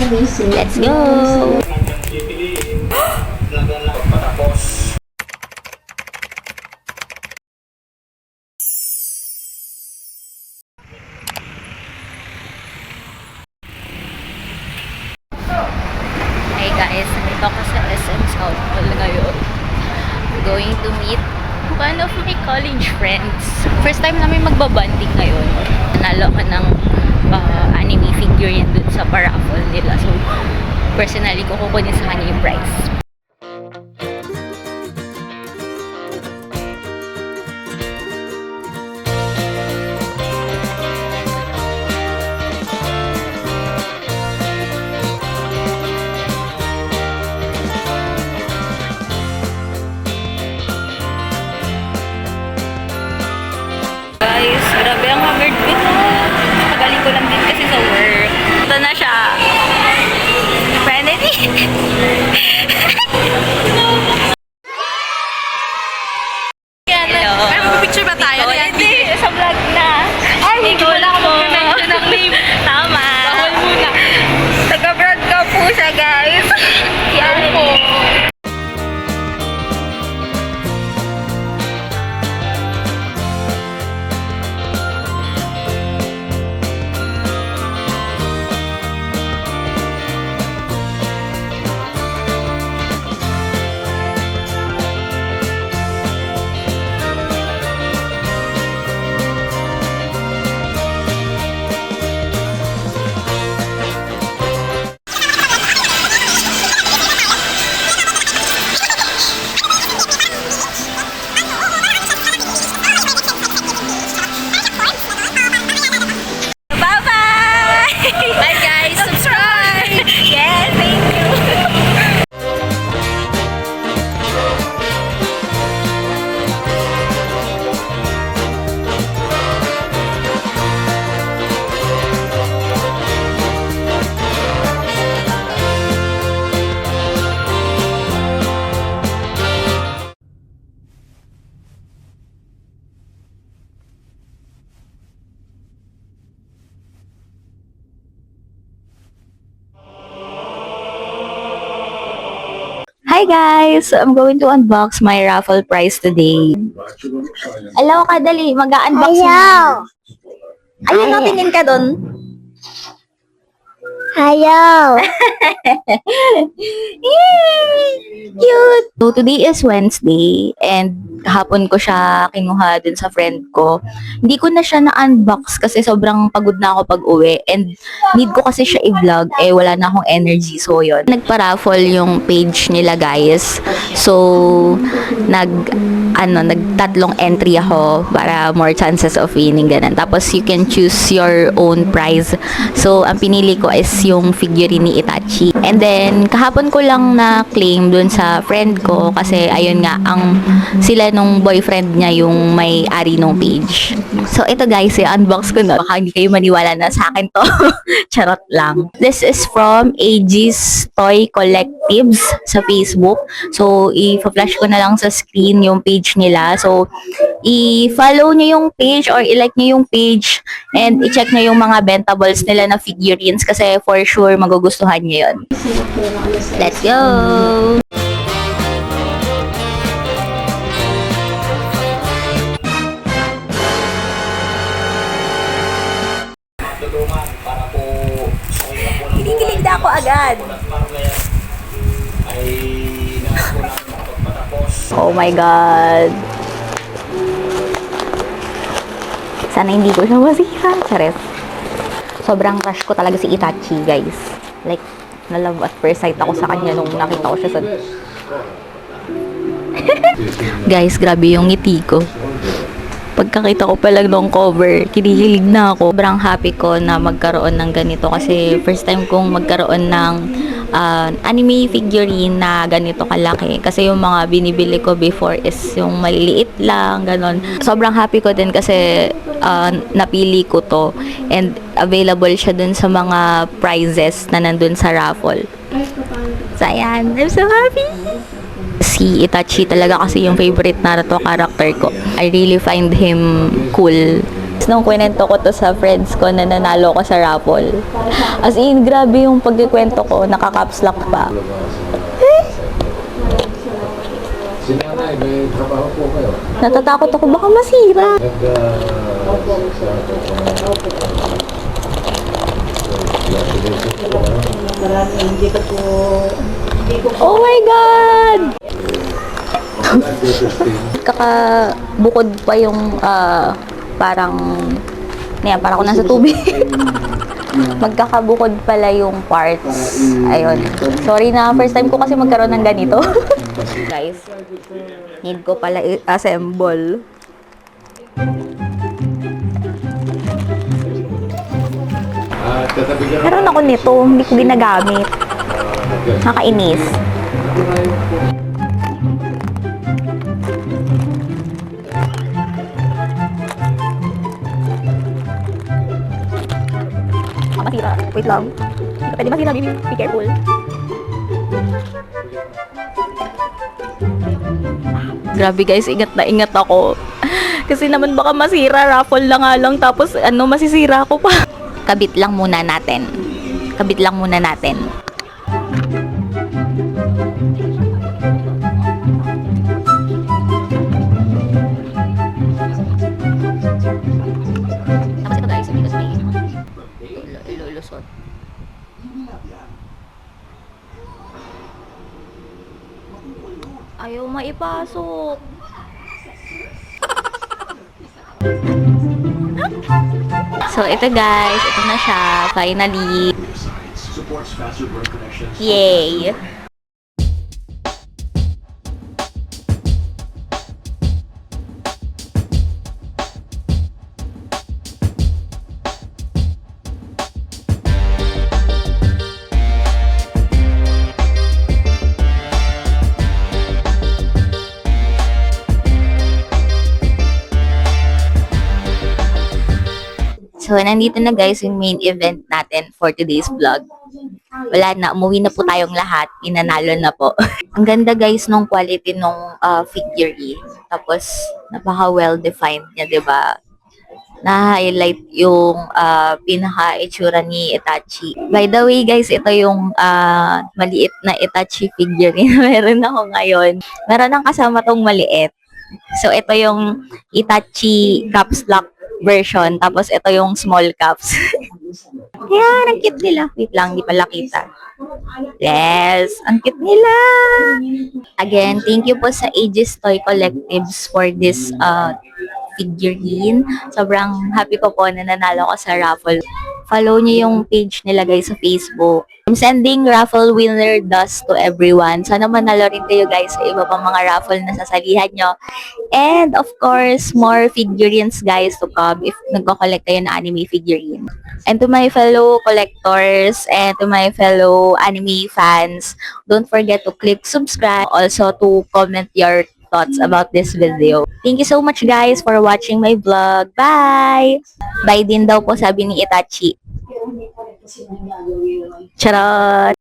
Let's go! Hey guys, nandito ako sa SM South Mall ngayon. Going to meet one of my college friends. First time namin magbabanding ngayon. Nanalo ka ng anime figurine dun sa paraffle nila. So, personally, kukunin sa kanya yung prize. Guys, grabe ang haggard ko na. Pagaling ko lang din kasi sa work. Ito na siya. Finally! Hello. Ay, mag-picture ba tayo? Hindi, sa vlog na. Ay, hindi wala ako mag-mention ng name. Tama. Bawal muna. Taga-vlog ka po siya, guys. Yan po. Bye guys, subscribe! Yes, thank you! Hi guys! I'm going to unbox my raffle prize today. Hello ka, dali. Mag-unbox na. Ayun, no, tingin ka dun. Hello. Yay! Cute! So, today is Wednesday and kahapon ko siya kinuha dun sa friend ko. Hindi ko na siya na-unbox kasi sobrang pagod na ako pag-uwi and need ko kasi siya i-vlog eh wala na akong energy. So, yun. Nagpa-raffle yung page nila, guys. So, nagtatlong entry ako para more chances of winning, ganun. Tapos, you can choose your own prize. So, ang pinili ko is yung figurine ni Itachi. And then, kahapon ko lang na-claim dun sa friend ko kasi ayun nga, sila nung boyfriend niya yung may-ari nung page. So, ito guys, i-unbox ko na. Baka hindi kayo maniwala na sa akin to. Charot lang. This is from Aegis Toy Collectives sa Facebook. So, i-flash ko na lang sa screen yung page nila. So, i-follow nyo yung page or i-like nyo yung page and i-check nyo yung mga bentables nila na figurines kasi for sure magugustuhan nyo yun. Let's go! Kinikilig na ako agad. Oh my God. Sana hindi ko siya masira. Chares. Sobrang crush ko talaga si Itachi, guys. Like, na-love at first sight ako sa kanya nung nakita ko siya sa... Guys, grabe yung ngiti ko. Pagkakita ko pa lang nung cover, kinikilig na ako. Sobrang happy ko na magkaroon ng ganito kasi first time kong magkaroon ng anime figurine na ganito kalaki. Kasi yung mga binibili ko before is yung maliliit lang, ganon. Sobrang happy ko din kasi napili ko to and available siya dun sa mga prizes na nandun sa raffle. So, ayan. I'm so happy! Si Itachi talaga kasi yung favorite Naruto character ko. I really find him cool Nung kwento ko to sa friends ko na nanalo ko sa raffle. As in, grabe yung pagkikwento ko, nakaka-caps lock pa. Si nanay, may trabaho po kayo. Natatakot ako, baka masira. Oh my God! Kakabukod pa yung parang ako nasa tubig. Magkakabukod pala yung parts. Ayun. Sorry na, first time ko kasi magkaroon ng ganito. Guys, need ko pala i-assemble. Meron ako nito, hindi ko ginagamit. Nakainis. Masira. Wait lang. Hindi ka pwede masira, baby. Be careful. Grabe guys, ingat na ingat ako. Kasi naman baka masira, raffle na nga lang, tapos masisira ko pa. Kabit lang muna natin. Kabit lang muna natin. Tapos ito guys, because may ilulusot. Ayaw maipasok. So, ito guys. Ito na siya. Finally. Yay! So, nandito na guys yung main event natin for today's vlog. Wala na, umuwi na po tayong lahat. Inanalo na po. Ang ganda guys nung quality nung figurine. Tapos, napaka well-defined niya, diba? Na-highlight yung pinaka-itsura ni Itachi. By the way guys, ito yung maliit na Itachi figurine. Meron ako ngayon. Meron ang kasama tong maliit. So, ito yung Itachi caps lock version. Tapos, ito yung small caps. Yan, ang cute nila. Wait lang, di pala kita. Yes, ang cute nila. Again, thank you po sa Aegis Toy Collectives for this figurine. Sobrang happy ko po na nanalo ko sa raffle. Follow niyo yung page nila guys sa Facebook. I'm sending raffle winner dust to everyone. Sana manalo rin kayo guys sa iba pang mga raffle na sasalihan nyo. And of course, more figurines guys to come if nagko-collect kayo ng anime figurine. And to my fellow collectors and to my fellow anime fans, don't forget to click subscribe. Also to comment your thoughts about this video. Thank you so much guys for watching my vlog. Bye! Bye din daw po sabi ni Itachi. Charot!